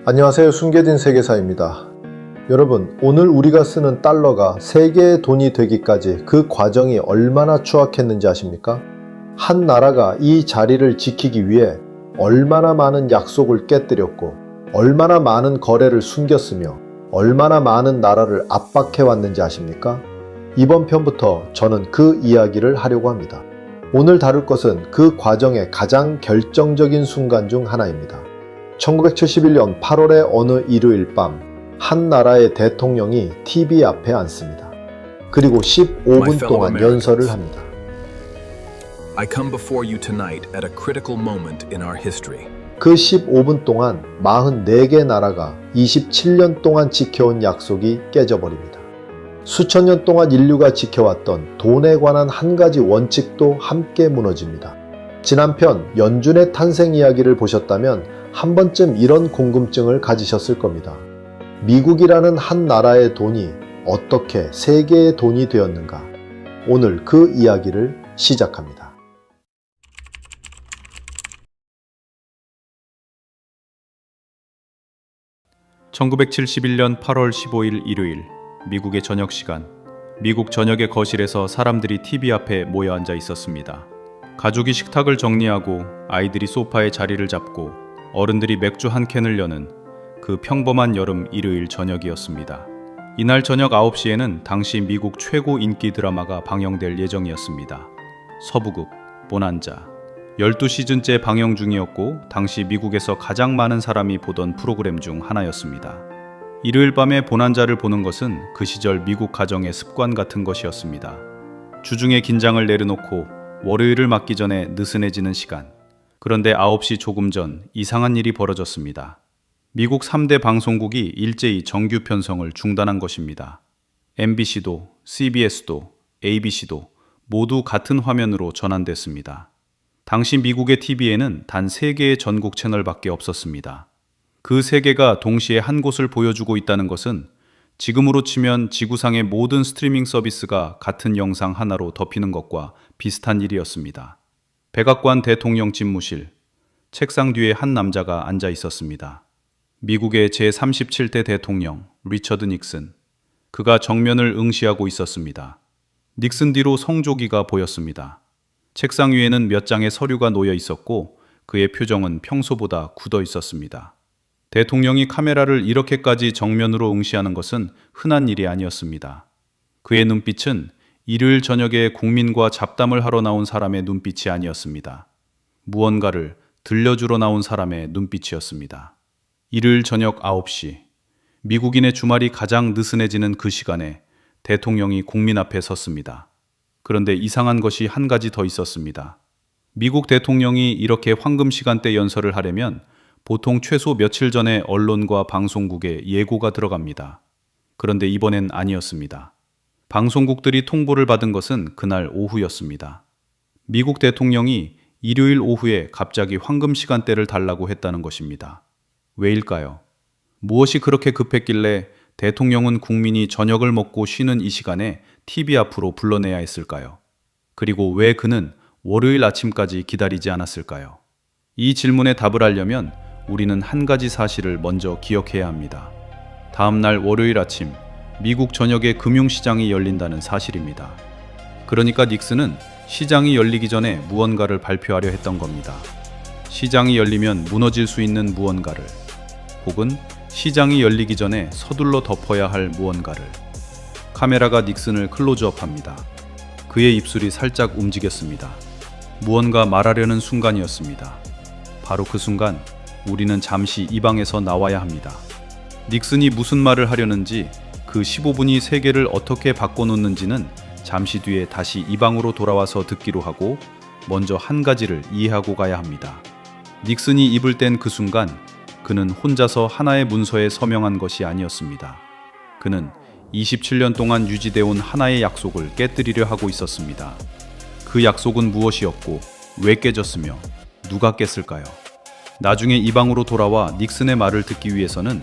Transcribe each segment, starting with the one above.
안녕하세요. 숨겨진 세계사입니다. 여러분, 오늘 우리가 쓰는 달러가 세계의 돈이 되기까지 그 과정이 얼마나 추악했는지 아십니까? 한 나라가 이 자리를 지키기 위해 얼마나 많은 약속을 깨뜨렸고 얼마나 많은 거래를 숨겼으며 얼마나 많은 나라를 압박해왔는지 아십니까? 이번 편부터 저는 그 이야기를 하려고 합니다. 오늘 다룰 것은 그 과정의 가장 결정적인 순간 중 하나입니다. 1971년 8월의 어느 일요일 밤, 한 나라의 대통령이 TV 앞에 앉습니다. 그리고 15분 동안 연설을 합니다. I come before you tonight at a critical moment in our history. 그 15분 동안 44개 나라가 27년 동안 지켜온 약속이 깨져버립니다. 수천 년 동안 인류가 지켜왔던 돈에 관한 한 가지 원칙도 함께 무너집니다. 지난 편 연준의 탄생 이야기를 보셨다면 한 번쯤 이런 궁금증을 가지셨을 겁니다. 미국이라는 한 나라의 돈이 어떻게 세계의 돈이 되었는가? 오늘 그 이야기를 시작합니다. (1971년 8월 15일) 일요일 미국의 저녁 시간, 미국 전역의 거실에서 사람들이 TV 앞에 모여 앉아 있었습니다. 가족이 식탁을 정리하고 아이들이 소파에 자리를 잡고 어른들이 맥주 한 캔을 여는 그 평범한 여름 일요일 저녁이었습니다. 이날 저녁 9시에는 당시 미국 최고 인기 드라마가 방영될 예정이었습니다. 서부극 보난자. 12시즌째 방영 중이었고 당시 미국에서 가장 많은 사람이 보던 프로그램 중 하나였습니다. 일요일 밤에 보난자를 보는 것은 그 시절 미국 가정의 습관 같은 것이었습니다. 주중의 긴장을 내려놓고 월요일을 맞기 전에 느슨해지는 시간. 그런데 9시 조금 전 이상한 일이 벌어졌습니다. 미국 3대 방송국이 일제히 정규 편성을 중단한 것입니다. MBC도, CBS도, ABC도 모두 같은 화면으로 전환됐습니다. 당시 미국의 TV에는 단 3개의 전국 채널밖에 없었습니다. 그 3개가 동시에 한 곳을 보여주고 있다는 것은 지금으로 치면 지구상의 모든 스트리밍 서비스가 같은 영상 하나로 덮이는 것과 비슷한 일이었습니다. 백악관 대통령 집무실, 책상 뒤에 한 남자가 앉아 있었습니다. 미국의 제37대 대통령 리처드 닉슨. 그가 정면을 응시하고 있었습니다. 닉슨 뒤로 성조기가 보였습니다. 책상 위에는 몇 장의 서류가 놓여 있었고 그의 표정은 평소보다 굳어 있었습니다. 대통령이 카메라를 이렇게까지 정면으로 응시하는 것은 흔한 일이 아니었습니다. 그의 눈빛은 일요일 저녁에 국민과 잡담을 하러 나온 사람의 눈빛이 아니었습니다. 무언가를 들려주러 나온 사람의 눈빛이었습니다. 일요일 저녁 9시, 미국인의 주말이 가장 느슨해지는 그 시간에 대통령이 국민 앞에 섰습니다. 그런데 이상한 것이 한 가지 더 있었습니다. 미국 대통령이 이렇게 황금 시간대 연설을 하려면 보통 최소 며칠 전에 언론과 방송국에 예고가 들어갑니다. 그런데 이번엔 아니었습니다. 방송국들이 통보를 받은 것은 그날 오후였습니다. 미국 대통령이 일요일 오후에 갑자기 황금 시간대를 달라고 했다는 것입니다. 왜일까요? 무엇이 그렇게 급했길래 대통령은 국민이 저녁을 먹고 쉬는 이 시간에 TV 앞으로 불러내야 했을까요? 그리고 왜 그는 월요일 아침까지 기다리지 않았을까요? 이 질문에 답을 하려면 우리는 한 가지 사실을 먼저 기억해야 합니다. 다음 날 월요일 아침, 미국 전역의 금융시장이 열린다는 사실입니다. 그러니까 닉슨은 시장이 열리기 전에 무언가를 발표하려 했던 겁니다. 시장이 열리면 무너질 수 있는 무언가를, 혹은 시장이 열리기 전에 서둘러 덮어야 할 무언가를. 카메라가 닉슨을 클로즈업합니다. 그의 입술이 살짝 움직였습니다. 무언가 말하려는 순간이었습니다. 바로 그 순간 우리는 잠시 이 방에서 나와야 합니다. 닉슨이 무슨 말을 하려는지, 그 15분이 세계를 어떻게 바꿔놓는지는 잠시 뒤에 다시 이 방으로 돌아와서 듣기로 하고 먼저 한 가지를 이해하고 가야 합니다. 닉슨이 입을 뗀 그 순간 그는 혼자서 하나의 문서에 서명한 것이 아니었습니다. 그는 27년 동안 유지되어 온 하나의 약속을 깨뜨리려 하고 있었습니다. 그 약속은 무엇이었고 왜 깨졌으며 누가 깼을까요? 나중에 이 방으로 돌아와 닉슨의 말을 듣기 위해서는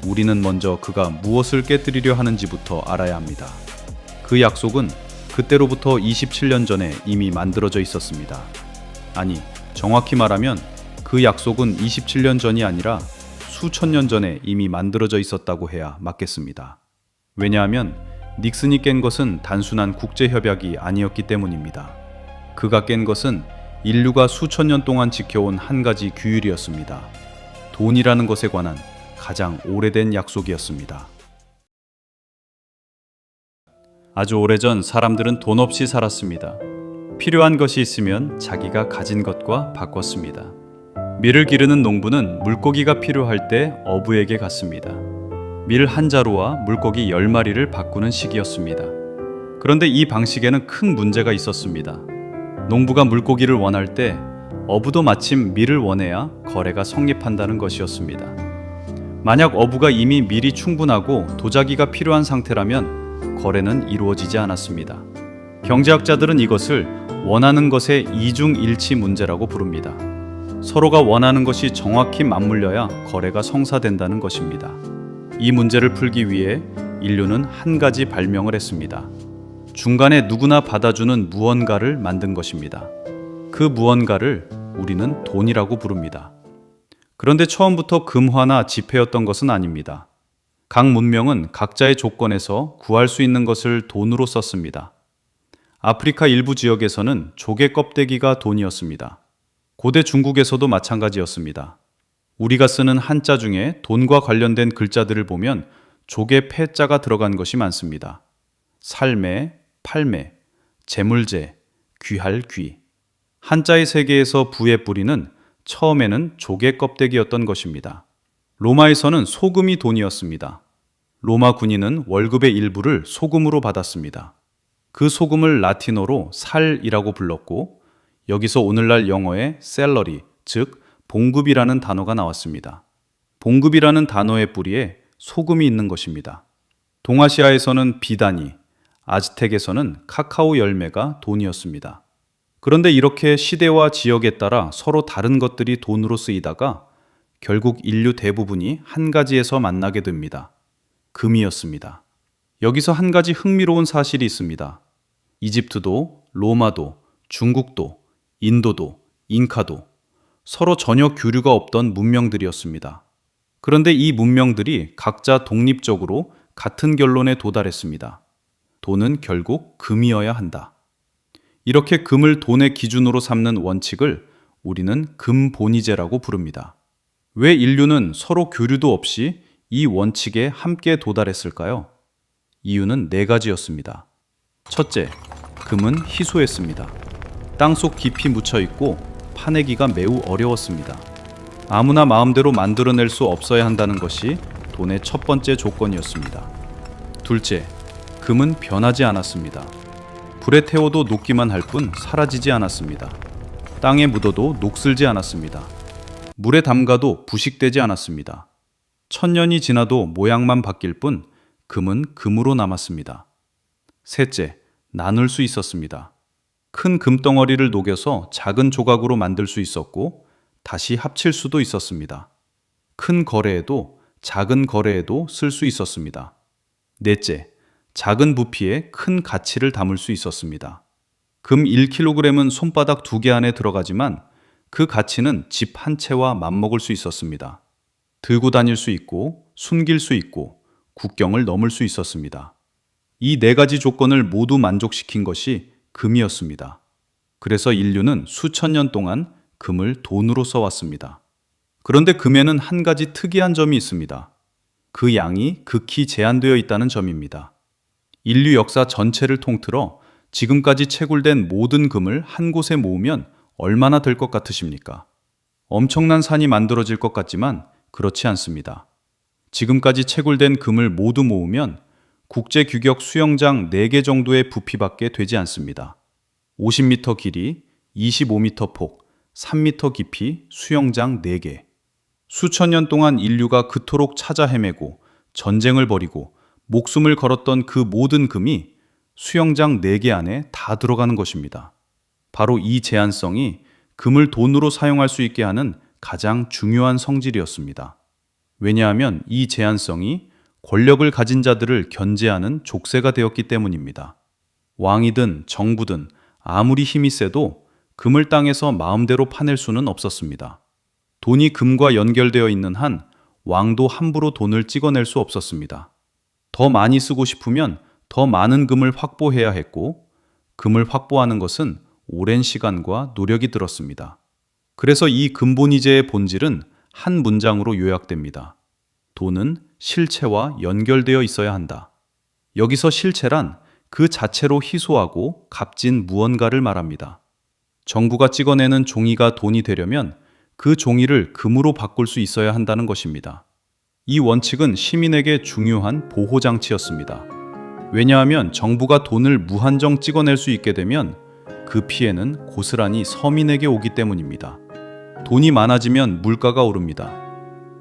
우리는 먼저 그가 무엇을 깨뜨리려 하는지부터 알아야 합니다. 그 약속은 그때로부터 27년 전에 이미 만들어져 있었습니다. 아니, 정확히 말하면 그 약속은 27년 전이 아니라 수천 년 전에 이미 만들어져 있었다고 해야 맞겠습니다. 왜냐하면 닉슨이 깬 것은 단순한 국제협약이 아니었기 때문입니다. 그가 깬 것은 인류가 수천 년 동안 지켜온 한 가지 규율이었습니다. 돈이라는 것에 관한 가장 오래된 약속이었습니다. 아주 오래전 사람들은 돈 없이 살았습니다. 필요한 것이 있으면 자기가 가진 것과 바꿨습니다. 밀을 기르는 농부는 물고기가 필요할 때 어부에게 갔습니다. 밀 한 자루와 물고기 10마리를 바꾸는 식이었습니다. 그런데 이 방식에는 큰 문제가 있었습니다. 농부가 물고기를 원할 때 어부도 마침 밀을 원해야 거래가 성립한다는 것이었습니다. 만약 어부가 이미 밀이 충분하고 도자기가 필요한 상태라면 거래는 이루어지지 않았습니다. 경제학자들은 이것을 원하는 것의 이중일치 문제라고 부릅니다. 서로가 원하는 것이 정확히 맞물려야 거래가 성사된다는 것입니다. 이 문제를 풀기 위해 인류는 한 가지 발명을 했습니다. 중간에 누구나 받아주는 무언가를 만든 것입니다. 그 무언가를 우리는 돈이라고 부릅니다. 그런데 처음부터 금화나 지폐였던 것은 아닙니다. 각 문명은 각자의 조건에서 구할 수 있는 것을 돈으로 썼습니다. 아프리카 일부 지역에서는 조개 껍데기가 돈이었습니다. 고대 중국에서도 마찬가지였습니다. 우리가 쓰는 한자 중에 돈과 관련된 글자들을 보면 조개 패자가 들어간 것이 많습니다. 살매, 팔매, 재물재, 귀할 귀. 한자의 세계에서 부의 뿌리는 처음에는 조개 껍데기였던 것입니다. 로마에서는 소금이 돈이었습니다. 로마 군인은 월급의 일부를 소금으로 받았습니다. 그 소금을 라틴어로 살이라고 불렀고 여기서 오늘날 영어의 셀러리, 즉 봉급이라는 단어가 나왔습니다. 봉급이라는 단어의 뿌리에 소금이 있는 것입니다. 동아시아에서는 비단이, 아즈텍에서는 카카오 열매가 돈이었습니다. 그런데 이렇게 시대와 지역에 따라 서로 다른 것들이 돈으로 쓰이다가 결국 인류 대부분이 한 가지에서 만나게 됩니다. 금이었습니다. 여기서 한 가지 흥미로운 사실이 있습니다. 이집트도, 로마도, 중국도, 인도도, 잉카도 서로 전혀 교류가 없던 문명들이었습니다. 그런데 이 문명들이 각자 독립적으로 같은 결론에 도달했습니다. 돈은 결국 금이어야 한다. 이렇게 금을 돈의 기준으로 삼는 원칙을 우리는 금본위제라고 부릅니다. 왜 인류는 서로 교류도 없이 이 원칙에 함께 도달했을까요? 이유는 4가지였습니다. 첫째, 금은 희소했습니다. 땅속 깊이 묻혀 있고 파내기가 매우 어려웠습니다. 아무나 마음대로 만들어낼 수 없어야 한다는 것이 돈의 첫 번째 조건이었습니다. 둘째, 금은 변하지 않았습니다. 불에 태워도 녹기만 할 뿐 사라지지 않았습니다. 땅에 묻어도 녹슬지 않았습니다. 물에 담가도 부식되지 않았습니다. 1000년이 지나도 모양만 바뀔 뿐 금은 금으로 남았습니다. 셋째, 나눌 수 있었습니다. 큰 금덩어리를 녹여서 작은 조각으로 만들 수 있었고 다시 합칠 수도 있었습니다. 큰 거래에도 작은 거래에도 쓸 수 있었습니다. 넷째, 작은 부피에 큰 가치를 담을 수 있었습니다. 금 1kg은 손바닥 2개 안에 들어가지만 그 가치는 집 한 채와 맞먹을 수 있었습니다. 들고 다닐 수 있고 숨길 수 있고 국경을 넘을 수 있었습니다. 이 4가지 조건을 모두 만족시킨 것이 금이었습니다. 그래서 인류는 수천 년 동안 금을 돈으로 써왔습니다. 그런데 금에는 한 가지 특이한 점이 있습니다. 그 양이 극히 제한되어 있다는 점입니다. 인류 역사 전체를 통틀어 지금까지 채굴된 모든 금을 한 곳에 모으면 얼마나 될 것 같으십니까? 엄청난 산이 만들어질 것 같지만 그렇지 않습니다. 지금까지 채굴된 금을 모두 모으면 국제 규격 수영장 4개 정도의 부피밖에 되지 않습니다. 50m 길이, 25m 폭, 3m 깊이 수영장 4개. 수천 년 동안 인류가 그토록 찾아 헤매고 전쟁을 벌이고 목숨을 걸었던 그 모든 금이 수영장 4개 안에 다 들어가는 것입니다. 바로 이 제한성이 금을 돈으로 사용할 수 있게 하는 가장 중요한 성질이었습니다. 왜냐하면 이 제한성이 권력을 가진 자들을 견제하는 족쇄가 되었기 때문입니다. 왕이든 정부든 아무리 힘이 세도 금을 땅에서 마음대로 파낼 수는 없었습니다. 돈이 금과 연결되어 있는 한 왕도 함부로 돈을 찍어낼 수 없었습니다. 더 많이 쓰고 싶으면 더 많은 금을 확보해야 했고, 금을 확보하는 것은 오랜 시간과 노력이 들었습니다. 그래서 이 근본이제의 본질은 한 문장으로 요약됩니다. 돈은 실체와 연결되어 있어야 한다. 여기서 실체란 그 자체로 희소하고 값진 무언가를 말합니다. 정부가 찍어내는 종이가 돈이 되려면 그 종이를 금으로 바꿀 수 있어야 한다는 것입니다. 이 원칙은 시민에게 중요한 보호장치였습니다. 왜냐하면 정부가 돈을 무한정 찍어낼 수 있게 되면 그 피해는 고스란히 서민에게 오기 때문입니다. 돈이 많아지면 물가가 오릅니다.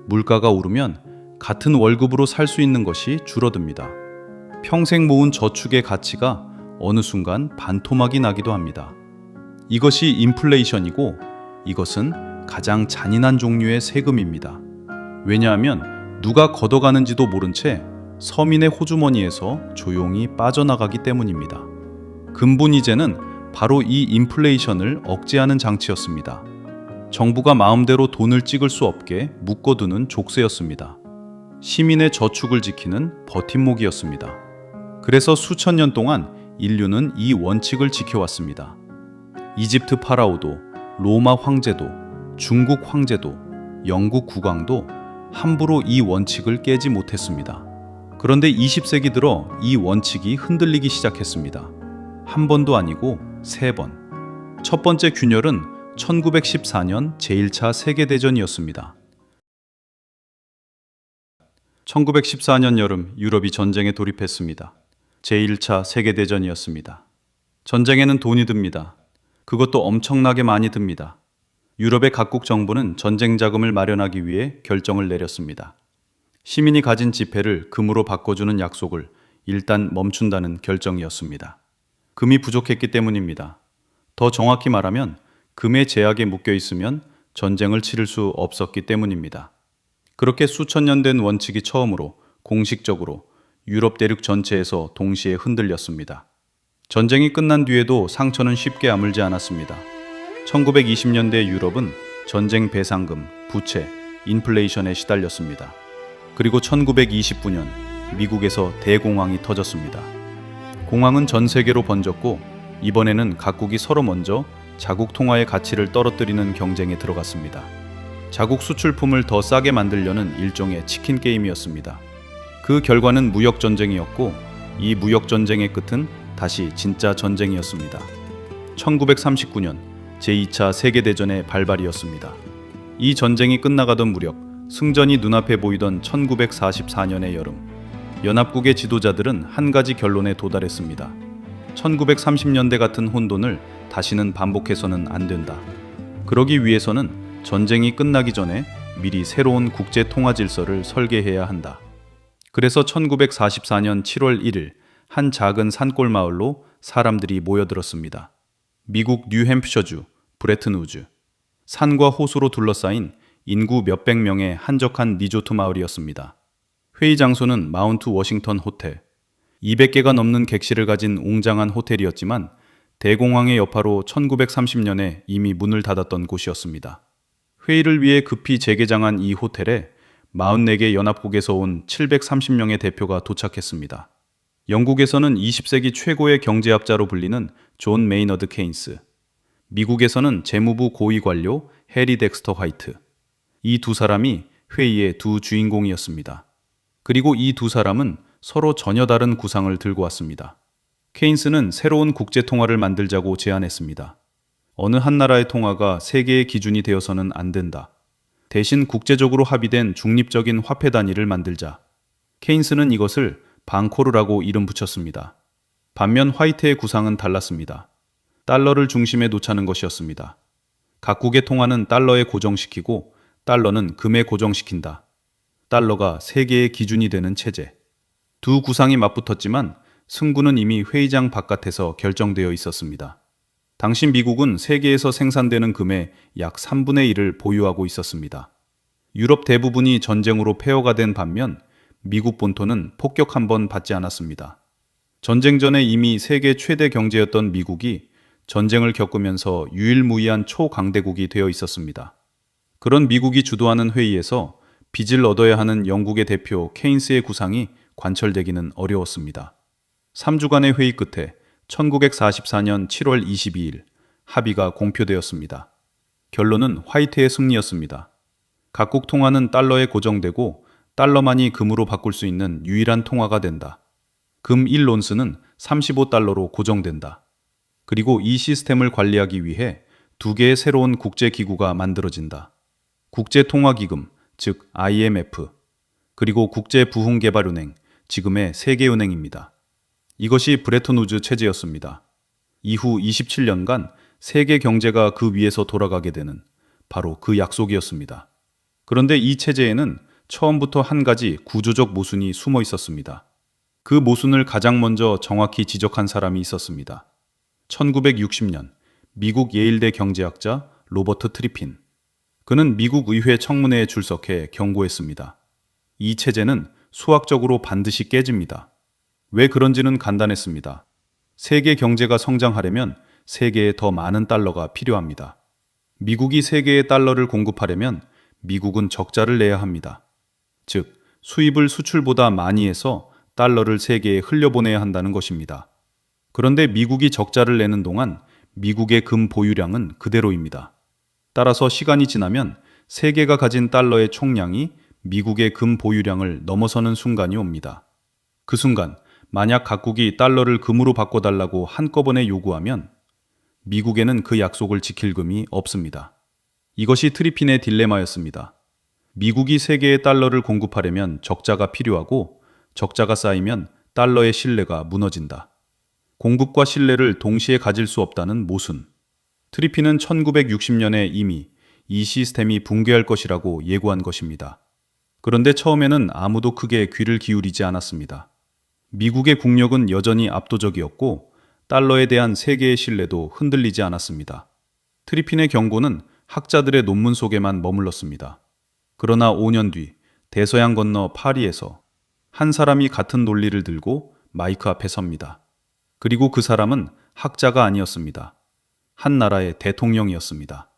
물가가 오르면 같은 월급으로 살 수 있는 것이 줄어듭니다. 평생 모은 저축의 가치가 어느 순간 반토막이 나기도 합니다. 이것이 인플레이션이고, 이것은 가장 잔인한 종류의 세금입니다. 왜냐하면 누가 걷어가는지도 모른 채 서민의 호주머니에서 조용히 빠져나가기 때문입니다. 근본이제는 바로 이 인플레이션을 억제하는 장치였습니다. 정부가 마음대로 돈을 찍을 수 없게 묶어두는 족쇄였습니다. 시민의 저축을 지키는 버팀목이었습니다. 그래서 수천 년 동안 인류는 이 원칙을 지켜왔습니다. 이집트 파라오도, 로마 황제도, 중국 황제도, 영국 국왕도 함부로 이 원칙을 깨지 못했습니다. 그런데 20세기 들어 이 원칙이 흔들리기 시작했습니다. 한 번도 아니고 3번. 첫 번째 균열은 1914년 제1차 세계대전이었습니다. 1914년 여름 유럽이 전쟁에 돌입했습니다. 제1차 세계대전이었습니다. 전쟁에는 돈이 듭니다. 그것도 엄청나게 많이 듭니다. 유럽의 각국 정부는 전쟁 자금을 마련하기 위해 결정을 내렸습니다. 시민이 가진 지폐를 금으로 바꿔주는 약속을 일단 멈춘다는 결정이었습니다. 금이 부족했기 때문입니다. 더 정확히 말하면 금의 제약에 묶여 있으면 전쟁을 치를 수 없었기 때문입니다. 그렇게 수천 년 된 원칙이 처음으로 공식적으로 유럽 대륙 전체에서 동시에 흔들렸습니다. 전쟁이 끝난 뒤에도 상처는 쉽게 아물지 않았습니다. 1920년대 유럽은 전쟁 배상금, 부채, 인플레이션에 시달렸습니다. 그리고 1929년 미국에서 대공황이 터졌습니다. 공황은 전 세계로 번졌고, 이번에는 각국이 서로 먼저 자국 통화의 가치를 떨어뜨리는 경쟁에 들어갔습니다. 자국 수출품을 더 싸게 만들려는 일종의 치킨 게임이었습니다. 그 결과는 무역 전쟁이었고, 이 무역 전쟁의 끝은 다시 진짜 전쟁이었습니다. 1939년 제2차 세계대전의 발발이었습니다. 이 전쟁이 끝나가던 무렵 승전이 눈앞에 보이던 1944년의 여름, 연합국의 지도자들은 한 가지 결론에 도달했습니다. 1930년대 같은 혼돈을 다시는 반복해서는 안 된다. 그러기 위해서는 전쟁이 끝나기 전에 미리 새로운 국제 통화 질서를 설계해야 한다. 그래서 1944년 7월 1일 한 작은 산골 마을로 사람들이 모여들었습니다. 미국 뉴햄프셔주 브레튼우즈. 산과 호수로 둘러싸인 인구 몇백 명의 한적한 리조트 마을이었습니다. 회의 장소는 마운트 워싱턴 호텔. 200개가 넘는 객실을 가진 웅장한 호텔이었지만 대공황의 여파로 1930년에 이미 문을 닫았던 곳이었습니다. 회의를 위해 급히 재개장한 이 호텔에 44개 연합국에서 온 730명의 대표가 도착했습니다. 영국에서는 20세기 최고의 경제학자로 불리는 존 메이너드 케인스, 미국에서는 재무부 고위 관료 해리 덱스터 화이트. 이 두 사람이 회의의 두 주인공이었습니다. 그리고 이 두 사람은 서로 전혀 다른 구상을 들고 왔습니다. 케인스는 새로운 국제 통화를 만들자고 제안했습니다. 어느 한 나라의 통화가 세계의 기준이 되어서는 안 된다. 대신 국제적으로 합의된 중립적인 화폐 단위를 만들자. 케인스는 이것을 방코르라고 이름 붙였습니다. 반면 화이트의 구상은 달랐습니다. 달러를 중심에 놓자는 것이었습니다. 각국의 통화는 달러에 고정시키고 달러는 금에 고정시킨다. 달러가 세계의 기준이 되는 체제. 두 구상이 맞붙었지만 승부는 이미 회의장 바깥에서 결정되어 있었습니다. 당시 미국은 세계에서 생산되는 금의 약 3분의 1을 보유하고 있었습니다. 유럽 대부분이 전쟁으로 폐허가 된 반면 미국 본토는 폭격 한 번 받지 않았습니다. 전쟁 전에 이미 세계 최대 경제였던 미국이 전쟁을 겪으면서 유일무이한 초강대국이 되어 있었습니다. 그런 미국이 주도하는 회의에서 빚을 얻어야 하는 영국의 대표 케인스의 구상이 관철되기는 어려웠습니다. 3주간의 회의 끝에 1944년 7월 22일 합의가 공표되었습니다. 결론은 화이트의 승리였습니다. 각국 통화는 달러에 고정되고 달러만이 금으로 바꿀 수 있는 유일한 통화가 된다. 금 1론스는 35달러로 고정된다. 그리고 이 시스템을 관리하기 위해 두 개의 새로운 국제기구가 만들어진다. 국제통화기금, 즉 IMF, 그리고 국제부흥개발은행, 지금의 세계은행입니다. 이것이 브레튼 우즈 체제였습니다. 이후 27년간 세계 경제가 그 위에서 돌아가게 되는 바로 그 약속이었습니다. 그런데 이 체제에는 처음부터 한 가지 구조적 모순이 숨어 있었습니다. 그 모순을 가장 먼저 정확히 지적한 사람이 있었습니다. 1960년 미국 예일대 경제학자 로버트 트리핀. 그는 미국 의회 청문회에 출석해 경고했습니다. 이 체제는 수학적으로 반드시 깨집니다. 왜 그런지는 간단했습니다. 세계 경제가 성장하려면 세계에 더 많은 달러가 필요합니다. 미국이 세계에 달러를 공급하려면 미국은 적자를 내야 합니다. 즉, 수입을 수출보다 많이 해서 달러를 세계에 흘려보내야 한다는 것입니다. 그런데 미국이 적자를 내는 동안 미국의 금 보유량은 그대로입니다. 따라서 시간이 지나면 세계가 가진 달러의 총량이 미국의 금 보유량을 넘어서는 순간이 옵니다. 그 순간 만약 각국이 달러를 금으로 바꿔달라고 한꺼번에 요구하면 미국에는 그 약속을 지킬 금이 없습니다. 이것이 트리핀의 딜레마였습니다. 미국이 세계에 달러를 공급하려면 적자가 필요하고 적자가 쌓이면 달러의 신뢰가 무너진다. 공급과 신뢰를 동시에 가질 수 없다는 모순. 트리핀은 1960년에 이미 이 시스템이 붕괴할 것이라고 예고한 것입니다. 그런데 처음에는 아무도 크게 귀를 기울이지 않았습니다. 미국의 국력은 여전히 압도적이었고 달러에 대한 세계의 신뢰도 흔들리지 않았습니다. 트리핀의 경고는 학자들의 논문 속에만 머물렀습니다. 그러나 5년 뒤 대서양 건너 파리에서 한 사람이 같은 논리를 들고 마이크 앞에 섭니다. 그리고 그 사람은 학자가 아니었습니다. 한 나라의 대통령이었습니다.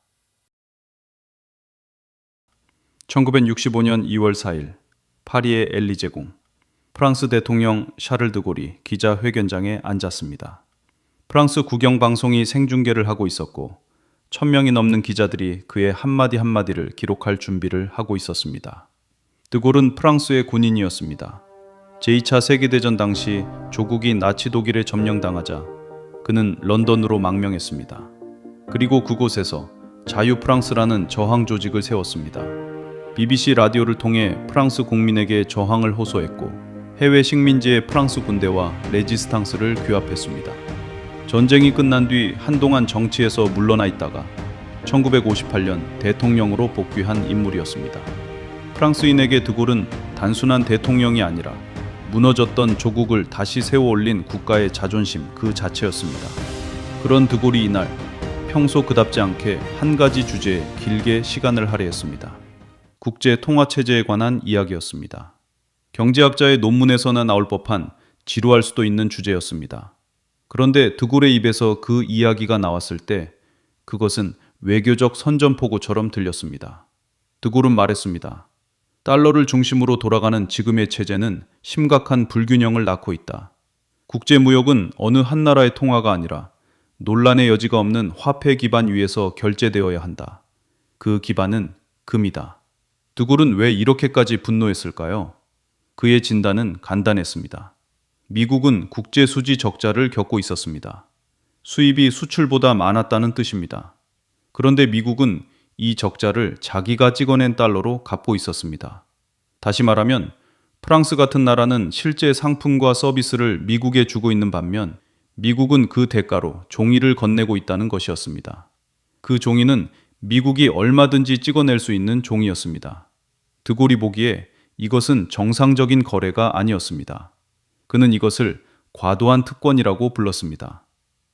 1965년 2월 4일 파리의 엘리제궁. 프랑스 대통령 샤를 드골이 기자회견장에 앉았습니다. 프랑스 국영방송이 생중계를 하고 있었고 1000명이 넘는 기자들이 그의 한마디 한마디를 기록할 준비를 하고 있었습니다. 드골은 프랑스의 군인이었습니다. 제2차 세계대전 당시 조국이 나치 독일에 점령당하자 그는 런던으로 망명했습니다. 그리고 그곳에서 자유 프랑스라는 저항 조직을 세웠습니다. BBC 라디오를 통해 프랑스 국민에게 저항을 호소했고 해외 식민지의 프랑스 군대와 레지스탕스를 규합했습니다. 전쟁이 끝난 뒤 한동안 정치에서 물러나 있다가 1958년 대통령으로 복귀한 인물이었습니다. 프랑스인에게 드골은 단순한 대통령이 아니라 무너졌던 조국을 다시 세워 올린 국가의 자존심 그 자체였습니다. 그런 드골이 이날 평소 그답지 않게 한 가지 주제에 길게 시간을 할애했습니다. 국제 통화체제에 관한 이야기였습니다. 경제학자의 논문에서나 나올 법한 지루할 수도 있는 주제였습니다. 그런데 드골의 입에서 그 이야기가 나왔을 때 그것은 외교적 선전포고처럼 들렸습니다. 드골은 말했습니다. 달러를 중심으로 돌아가는 지금의 체제는 심각한 불균형을 낳고 있다. 국제무역은 어느 한 나라의 통화가 아니라 논란의 여지가 없는 화폐 기반 위에서 결제되어야 한다. 그 기반은 금이다. 드골은 왜 이렇게까지 분노했을까요? 그의 진단은 간단했습니다. 미국은 국제 수지 적자를 겪고 있었습니다. 수입이 수출보다 많았다는 뜻입니다. 그런데 미국은 이 적자를 자기가 찍어낸 달러로 갚고 있었습니다. 다시 말하면 프랑스 같은 나라는 실제 상품과 서비스를 미국에 주고 있는 반면 미국은 그 대가로 종이를 건네고 있다는 것이었습니다. 그 종이는 미국이 얼마든지 찍어낼 수 있는 종이었습니다. 드골이 보기에 이것은 정상적인 거래가 아니었습니다. 그는 이것을 과도한 특권이라고 불렀습니다.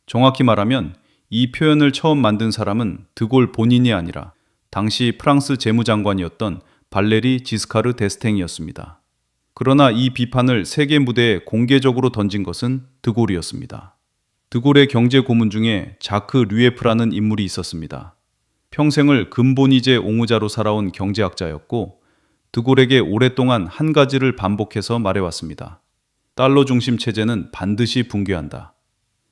정확히 말하면 이 표현을 처음 만든 사람은 드골 본인이 아니라 당시 프랑스 재무장관이었던 발레리 지스카르 데스탱이었습니다. 그러나 이 비판을 세계 무대에 공개적으로 던진 것은 드골이었습니다. 드골의 경제 고문 중에 자크 류에프라는 인물이 있었습니다. 평생을 근본이제 옹호자로 살아온 경제학자였고 드골에게 오랫동안 한 가지를 반복해서 말해왔습니다. 달러 중심 체제는 반드시 붕괴한다.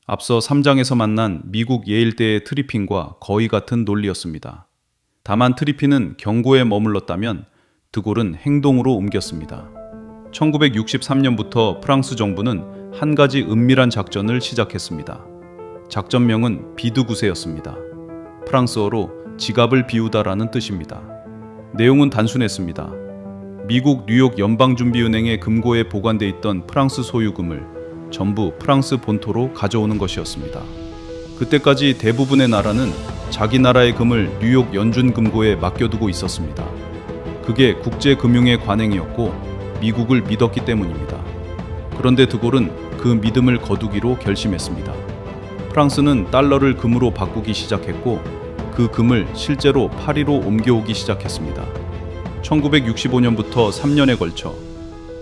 앞서 3장에서 만난 미국 예일대의 트리핀과 거의 같은 논리였습니다. 다만 트리핀은 경고에 머물렀다면 드골은 행동으로 옮겼습니다. 1963년부터 프랑스 정부는 한 가지 은밀한 작전을 시작했습니다. 작전명은 비드구세였습니다. 프랑스어로 지갑을 비우다라는 뜻입니다. 내용은 단순했습니다. 미국 뉴욕 연방준비은행의 금고에 보관돼 있던 프랑스 소유금을 전부 프랑스 본토로 가져오는 것이었습니다. 그때까지 대부분의 나라는 자기 나라의 금을 뉴욕 연준금고에 맡겨두고 있었습니다. 그게 국제금융의 관행이었고 미국을 믿었기 때문입니다. 그런데 드골은 그 믿음을 거두기로 결심했습니다. 프랑스는 달러를 금으로 바꾸기 시작했고 그 금을 실제로 파리로 옮겨오기 시작했습니다. 1965년부터 3년에 걸쳐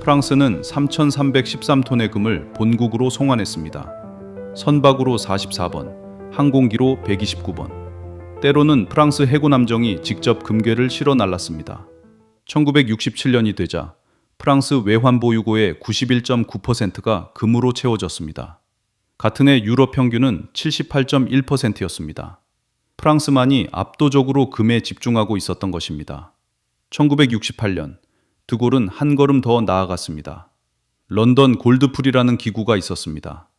프랑스는 3,313톤의 금을 본국으로 송환했습니다. 선박으로 44번, 항공기로 129번. 때로는 프랑스 해군 함정이 직접 금괴를 실어 날랐습니다. 1967년이 되자 프랑스 외환 보유고의 91.9%가 금으로 채워졌습니다. 같은 해 유럽 평균은 78.1%였습니다. 프랑스만이 압도적으로 금에 집중하고 있었던 것입니다. 1968년 드골은 한 걸음 더 나아갔습니다. 런던 골드풀이라는 기구가 있었습니다.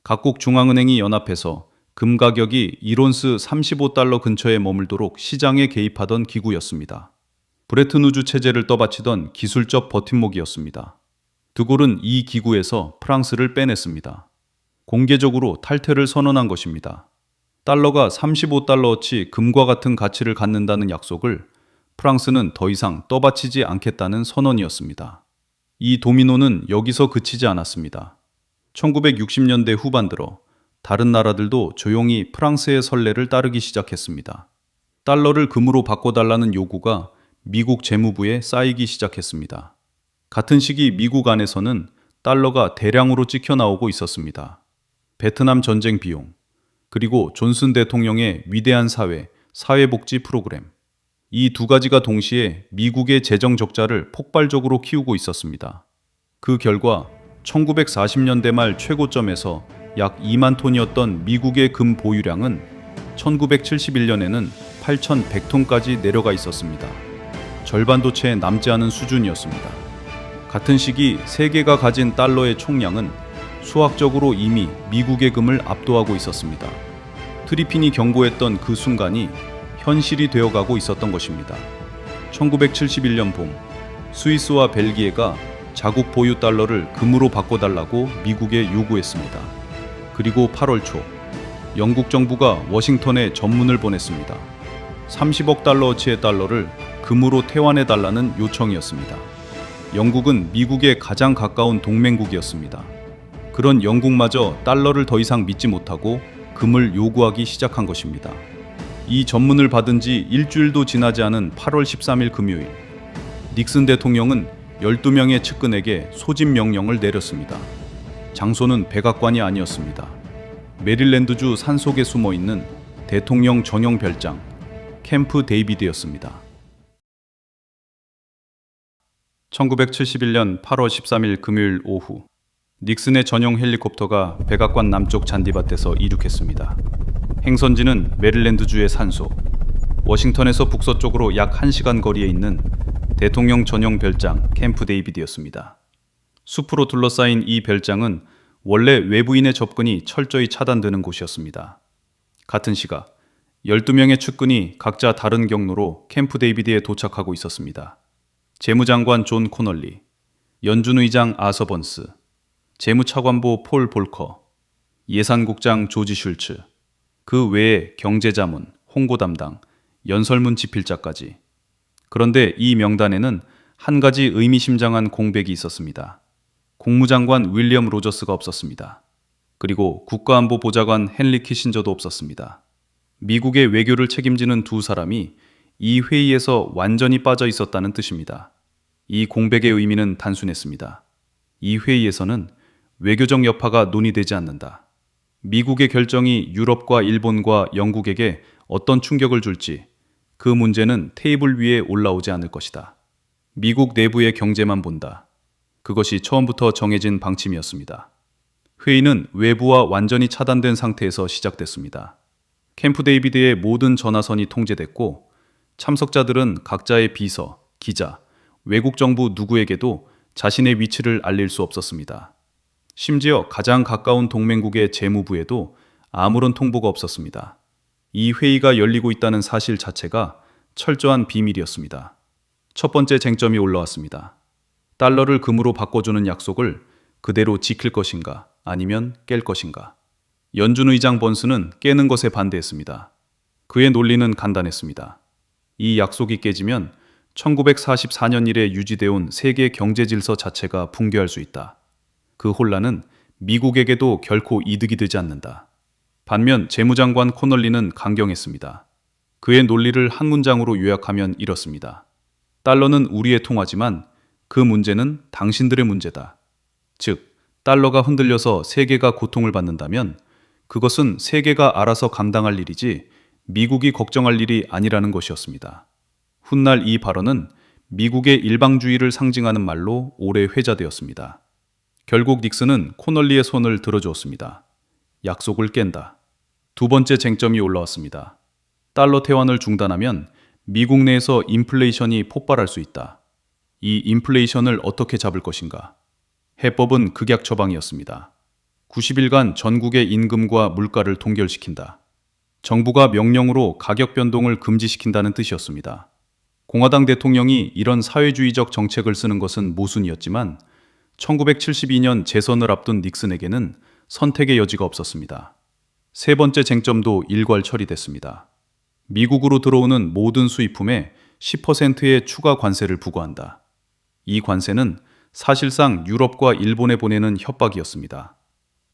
각국 중앙은행이 연합해서 금 가격이 1온스 35달러 근처에 머물도록 시장에 개입하던 기구였습니다. 브레튼우즈 체제를 떠받치던 기술적 버팀목이었습니다. 드골은 이 기구에서 프랑스를 빼냈습니다. 공개적으로 탈퇴를 선언한 것입니다. 달러가 35달러어치 금과 같은 가치를 갖는다는 약속을 프랑스는 더 이상 떠받치지 않겠다는 선언이었습니다. 이 도미노는 여기서 그치지 않았습니다. 1960년대 후반 들어 다른 나라들도 조용히 프랑스의 선례를 따르기 시작했습니다. 달러를 금으로 바꿔달라는 요구가 미국 재무부에 쌓이기 시작했습니다. 같은 시기 미국 안에서는 달러가 대량으로 찍혀 나오고 있었습니다. 베트남 전쟁 비용, 그리고 존슨 대통령의 위대한 사회, 사회복지 프로그램. 이 두 가지가 동시에 미국의 재정 적자를 폭발적으로 키우고 있었습니다. 그 결과 1940년대 말 최고점에서 약 2만 톤이었던 미국의 금 보유량은 1971년에는 8,100톤까지 내려가 있었습니다. 절반도 채 남지 않은 수준이었습니다. 같은 시기 세계가 가진 달러의 총량은 수학적으로 이미 미국의 금을 압도하고 있었습니다. 트리핀이 경고했던 그 순간이 현실이 되어가고 있었던 것입니다. 1971년 봄, 스위스와 벨기에가 자국 보유 달러를 금으로 바꿔달라고 미국에 요구했습니다. 그리고 8월 초, 영국 정부가 워싱턴에 전문을 보냈습니다. 30억 달러어치의 달러를 금으로 퇴환해달라는 요청이었습니다. 영국은 미국에 가장 가까운 동맹국이었습니다. 그런 영국마저 달러를 더 이상 믿지 못하고 금을 요구하기 시작한 것입니다. 이 전문을 받은 지 일주일도 지나지 않은 8월 13일 금요일, 닉슨 대통령은 12명의 측근에게 소집 명령을 내렸습니다. 장소는 백악관이 아니었습니다. 메릴랜드주 산속에 숨어있는 대통령 전용 별장, 캠프 데이비드였습니다. 1971년 8월 13일 금요일 오후, 닉슨의 전용 헬리콥터가 백악관 남쪽 잔디밭에서 이륙했습니다. 행선지는 메릴랜드주의 산소, 워싱턴에서 북서쪽으로 약 1시간 거리에 있는 대통령 전용 별장 캠프 데이비드였습니다. 숲으로 둘러싸인 이 별장은 원래 외부인의 접근이 철저히 차단되는 곳이었습니다. 같은 시각 12명의 측근이 각자 다른 경로로 캠프 데이비드에 도착하고 있었습니다. 재무장관 존 코널리, 연준의장 아서 번스, 재무차관보 폴 볼커, 예산국장 조지 슐츠, 그 외에 경제자문, 홍보 담당, 연설문 집필자까지. 그런데 이 명단에는 한 가지 의미심장한 공백이 있었습니다. 국무장관 윌리엄 로저스가 없었습니다. 그리고 국가안보보좌관 헨리 키신저도 없었습니다. 미국의 외교를 책임지는 두 사람이 이 회의에서 완전히 빠져 있었다는 뜻입니다. 이 공백의 의미는 단순했습니다. 이 회의에서는 외교적 여파가 논의되지 않는다. 미국의 결정이 유럽과 일본과 영국에게 어떤 충격을 줄지 그 문제는 테이블 위에 올라오지 않을 것이다. 미국 내부의 경제만 본다. 그것이 처음부터 정해진 방침이었습니다. 회의는 외부와 완전히 차단된 상태에서 시작됐습니다. 캠프 데이비드의 모든 전화선이 통제됐고 참석자들은 각자의 비서, 기자, 외국 정부 누구에게도 자신의 위치를 알릴 수 없었습니다. 심지어 가장 가까운 동맹국의 재무부에도 아무런 통보가 없었습니다. 이 회의가 열리고 있다는 사실 자체가 철저한 비밀이었습니다. 첫 번째 쟁점이 올라왔습니다. 달러를 금으로 바꿔주는 약속을 그대로 지킬 것인가 아니면 깰 것인가. 연준 의장 번스는 깨는 것에 반대했습니다. 그의 논리는 간단했습니다. 이 약속이 깨지면 1944년 이래 유지되어 온 세계 경제 질서 자체가 붕괴할 수 있다. 그 혼란은 미국에게도 결코 이득이 되지 않는다. 반면 재무장관 코널리는 강경했습니다. 그의 논리를 한 문장으로 요약하면 이렇습니다. 달러는 우리의 통화지만 그 문제는 당신들의 문제다. 즉, 달러가 흔들려서 세계가 고통을 받는다면 그것은 세계가 알아서 감당할 일이지 미국이 걱정할 일이 아니라는 것이었습니다. 훗날 이 발언은 미국의 일방주의를 상징하는 말로 오래 회자되었습니다. 결국 닉슨은 코널리의 손을 들어주었습니다. 약속을 깬다. 두 번째 쟁점이 올라왔습니다. 달러 태환을 중단하면 미국 내에서 인플레이션이 폭발할 수 있다. 이 인플레이션을 어떻게 잡을 것인가? 해법은 극약 처방이었습니다. 90일간 전국의 임금과 물가를 동결시킨다. 정부가 명령으로 가격 변동을 금지시킨다는 뜻이었습니다. 공화당 대통령이 이런 사회주의적 정책을 쓰는 것은 모순이었지만 1972년 재선을 앞둔 닉슨에게는 선택의 여지가 없었습니다. 세 번째 쟁점도 일괄 처리됐습니다. 미국으로 들어오는 모든 수입품에 10%의 추가 관세를 부과한다. 이 관세는 사실상 유럽과 일본에 보내는 협박이었습니다.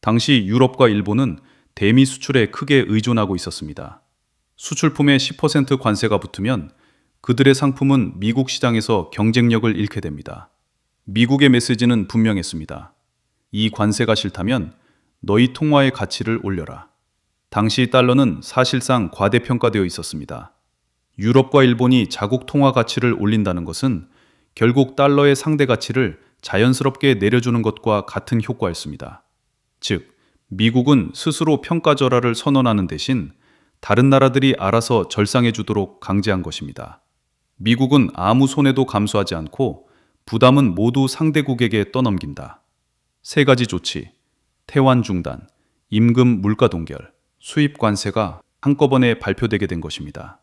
당시 유럽과 일본은 대미 수출에 크게 의존하고 있었습니다. 수출품에 10% 관세가 붙으면 그들의 상품은 미국 시장에서 경쟁력을 잃게 됩니다. 미국의 메시지는 분명했습니다. 이 관세가 싫다면 너희 통화의 가치를 올려라. 당시 달러는 사실상 과대평가되어 있었습니다. 유럽과 일본이 자국 통화 가치를 올린다는 것은 결국 달러의 상대 가치를 자연스럽게 내려주는 것과 같은 효과였습니다. 즉, 미국은 스스로 평가절하를 선언하는 대신 다른 나라들이 알아서 절상해 주도록 강제한 것입니다. 미국은 아무 손해도 감수하지 않고 부담은 모두 상대국에게 떠넘긴다. 세 가지 조치, 태환 중단, 임금 물가 동결, 수입 관세가 한꺼번에 발표되게 된 것입니다.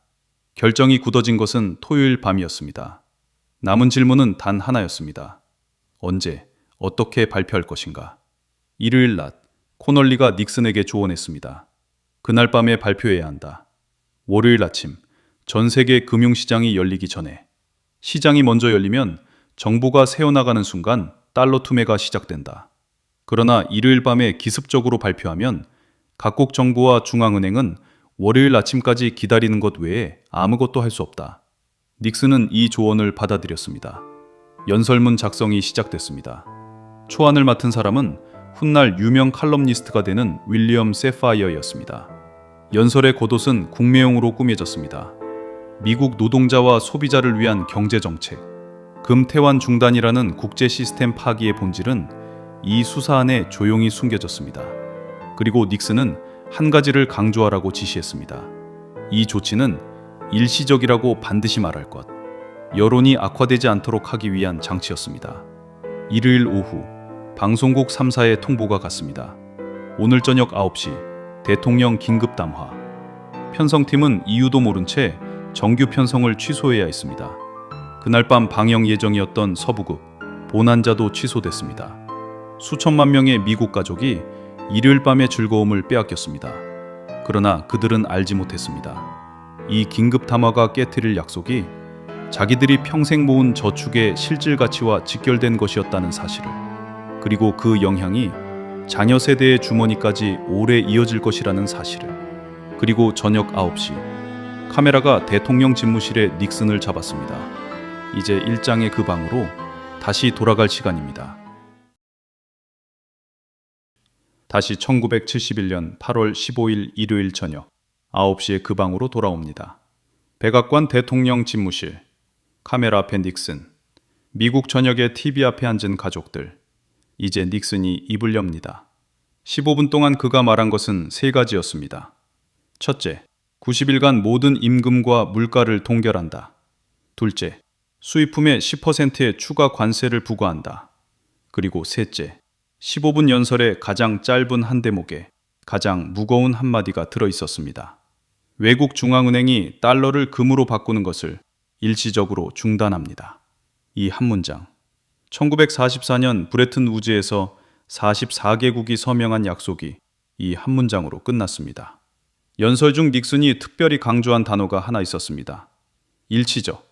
결정이 굳어진 것은 토요일 밤이었습니다. 남은 질문은 단 하나였습니다. 언제, 어떻게 발표할 것인가? 일요일 낮, 코널리가 닉슨에게 조언했습니다. 그날 밤에 발표해야 한다. 월요일 아침, 전 세계 금융시장이 열리기 전에. 시장이 먼저 열리면 정부가 새어나가는 순간 달러 투매가 시작된다. 그러나 일요일 밤에 기습적으로 발표하면 각국 정부와 중앙은행은 월요일 아침까지 기다리는 것 외에 아무것도 할 수 없다. 닉슨은 이 조언을 받아들였습니다. 연설문 작성이 시작됐습니다. 초안을 맡은 사람은 훗날 유명 칼럼니스트가 되는 윌리엄 세파이어였습니다. 연설의 겉옷은 국매용으로 꾸며졌습니다. 미국 노동자와 소비자를 위한 경제정책, 금태환 중단이라는 국제 시스템 파기의 본질은 이 수사 안에 조용히 숨겨졌습니다. 그리고 닉슨은 한 가지를 강조하라고 지시했습니다. 이 조치는 일시적이라고 반드시 말할 것, 여론이 악화되지 않도록 하기 위한 장치였습니다. 일요일 오후, 방송국 3사의 통보가 갔습니다. 오늘 저녁 9시, 대통령 긴급 담화. 편성팀은 이유도 모른 채 정규 편성을 취소해야 했습니다. 그날 밤 방영 예정이었던 서부극, 보난자도 취소됐습니다. 수천만 명의 미국 가족이 일요일 밤의 즐거움을 빼앗겼습니다. 그러나 그들은 알지 못했습니다. 이 긴급 담화가 깨트릴 약속이 자기들이 평생 모은 저축의 실질 가치와 직결된 것이었다는 사실을, 그리고 그 영향이 자녀 세대의 주머니까지 오래 이어질 것이라는 사실을. 그리고 저녁 9시, 카메라가 대통령 집무실에 닉슨을 잡았습니다. 이제 일장의 그 방으로 다시 돌아갈 시간입니다. 다시 1971년 8월 15일 일요일 저녁 9시에 그 방으로 돌아옵니다. 백악관 대통령 집무실, 카메라 앞에 닉슨. 미국 전역의 TV 앞에 앉은 가족들. 이제 닉슨이 입을 엽니다. 15분 동안 그가 말한 것은 세 가지였습니다. 첫째, 90일간 모든 임금과 물가를 동결한다. 둘째, 수입품의 10%의 추가 관세를 부과한다. 그리고 셋째, 15분 연설의 가장 짧은 한 대목에 가장 무거운 한마디가 들어있었습니다. 외국 중앙은행이 달러를 금으로 바꾸는 것을 일시적으로 중단합니다. 이 한 문장. 1944년 브레튼 우즈에서 44개국이 서명한 약속이 이 한 문장으로 끝났습니다. 연설 중 닉슨이 특별히 강조한 단어가 하나 있었습니다. 일치적.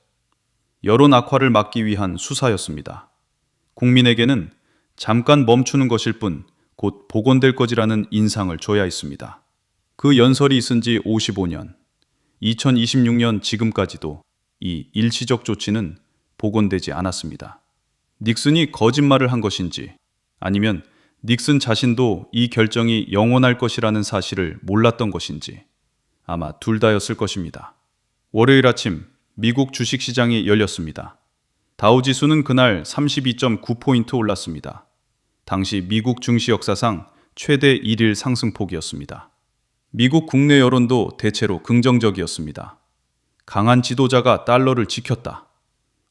여론 악화를 막기 위한 수사였습니다. 국민에게는 잠깐 멈추는 것일 뿐 곧 복원될 것이라는 인상을 줘야 했습니다. 그 연설이 있은 지 55년, 2026년 지금까지도 이 일시적 조치는 복원되지 않았습니다. 닉슨이 거짓말을 한 것인지 아니면 닉슨 자신도 이 결정이 영원할 것이라는 사실을 몰랐던 것인지 아마 둘 다였을 것입니다. 월요일 아침 미국 주식시장이 열렸습니다. 다우지수는 그날 32.9포인트 올랐습니다. 당시 미국 증시 역사상 최대 1일 상승폭이었습니다. 미국 국내 여론도 대체로 긍정적이었습니다. 강한 지도자가 달러를 지켰다.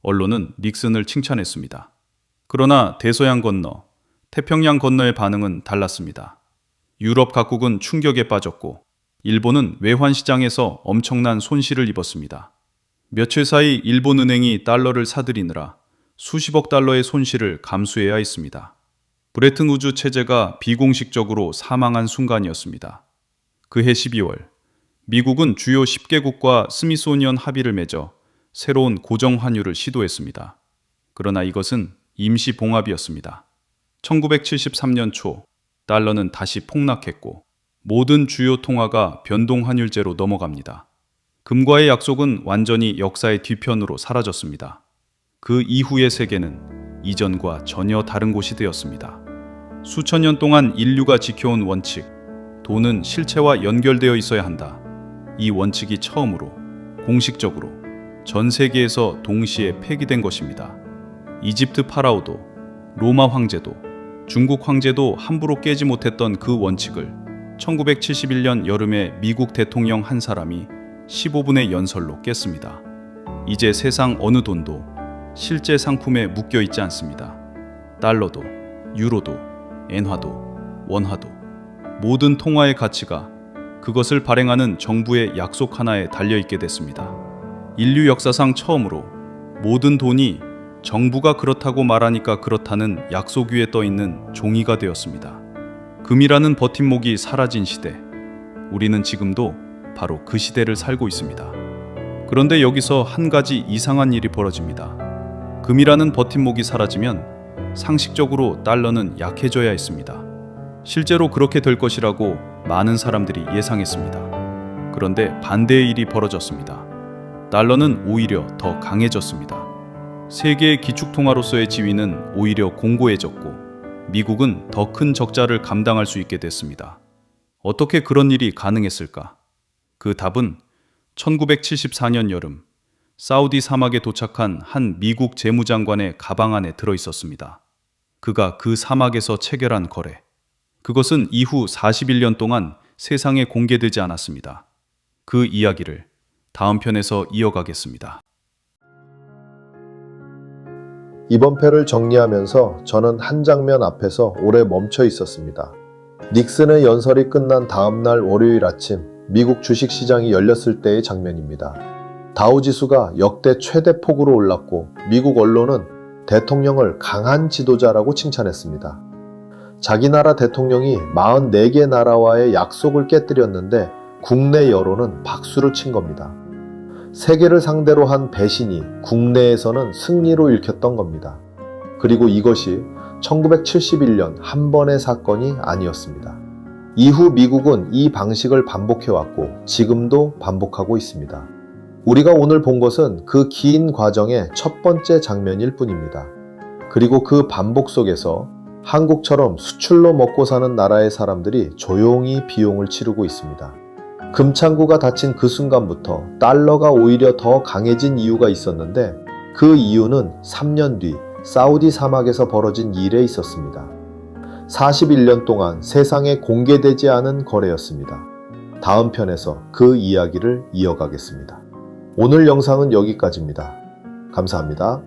언론은 닉슨을 칭찬했습니다. 그러나 대서양 건너, 태평양 건너의 반응은 달랐습니다. 유럽 각국은 충격에 빠졌고 일본은 외환시장에서 엄청난 손실을 입었습니다. 며칠 사이 일본은행이 달러를 사들이느라 수십억 달러의 손실을 감수해야 했습니다. 브레튼 우즈 체제가 비공식적으로 사망한 순간이었습니다. 그해 12월, 미국은 주요 10개국과 스미소니언 합의를 맺어 새로운 고정 환율을 시도했습니다. 그러나 이것은 임시 봉합이었습니다. 1973년 초 달러는 다시 폭락했고 모든 주요 통화가 변동 환율제로 넘어갑니다. 금과의 약속은 완전히 역사의 뒤편으로 사라졌습니다. 그 이후의 세계는 이전과 전혀 다른 곳이 되었습니다. 수천 년 동안 인류가 지켜온 원칙, 돈은 실체와 연결되어 있어야 한다. 이 원칙이 처음으로 공식적으로 전 세계에서 동시에 폐기된 것입니다. 이집트 파라오도, 로마 황제도, 중국 황제도 함부로 깨지 못했던 그 원칙을 1971년 여름에 미국 대통령 한 사람이 15분의 연설로 깼습니다. 이제 세상 어느 돈도 실제 상품에 묶여 있지 않습니다. 달러도, 유로도, 엔화도, 원화도 모든 통화의 가치가 그것을 발행하는 정부의 약속 하나에 달려있게 됐습니다. 인류 역사상 처음으로 모든 돈이 정부가 그렇다고 말하니까 그렇다는 약속 위에 떠있는 종이가 되었습니다. 금이라는 버팀목이 사라진 시대, 우리는 지금도 바로 그 시대를 살고 있습니다. 그런데 여기서 한 가지 이상한 일이 벌어집니다. 금이라는 버팀목이 사라지면 상식적으로 달러는 약해져야 했습니다. 실제로 그렇게 될 것이라고 많은 사람들이 예상했습니다. 그런데 반대의 일이 벌어졌습니다. 달러는 오히려 더 강해졌습니다. 세계의 기축통화로서의 지위는 오히려 공고해졌고 미국은 더 큰 적자를 감당할 수 있게 됐습니다. 어떻게 그런 일이 가능했을까? 그 답은 1974년 여름 사우디 사막에 도착한 한 미국 재무장관의 가방 안에 들어있었습니다. 그가 그 사막에서 체결한 거래. 그것은 이후 41년 동안 세상에 공개되지 않았습니다. 그 이야기를 다음 편에서 이어가겠습니다. 이번 편을 정리하면서 저는 한 장면 앞에서 오래 멈춰 있었습니다. 닉슨의 연설이 끝난 다음 날 월요일 아침 미국 주식시장이 열렸을 때의 장면입니다. 다우지수가 역대 최대 폭으로 올랐고 미국 언론은 대통령을 강한 지도자라고 칭찬했습니다. 자기 나라 대통령이 44개 나라와의 약속을 깨뜨렸는데 국내 여론은 박수를 친 겁니다. 세계를 상대로 한 배신이 국내에서는 승리로 읽혔던 겁니다. 그리고 이것이 1971년 한 번의 사건이 아니었습니다. 이후 미국은 이 방식을 반복해왔고 지금도 반복하고 있습니다. 우리가 오늘 본 것은 그 긴 과정의 첫 번째 장면일 뿐입니다. 그리고 그 반복 속에서 한국처럼 수출로 먹고 사는 나라의 사람들이 조용히 비용을 치르고 있습니다. 금창구가 닫힌 그 순간부터 달러가 오히려 더 강해진 이유가 있었는데 그 이유는 3년 뒤 사우디 사막에서 벌어진 일에 있었습니다. 41년 동안 세상에 공개되지 않은 거래였습니다. 다음 편에서 그 이야기를 이어가겠습니다. 오늘 영상은 여기까지입니다. 감사합니다.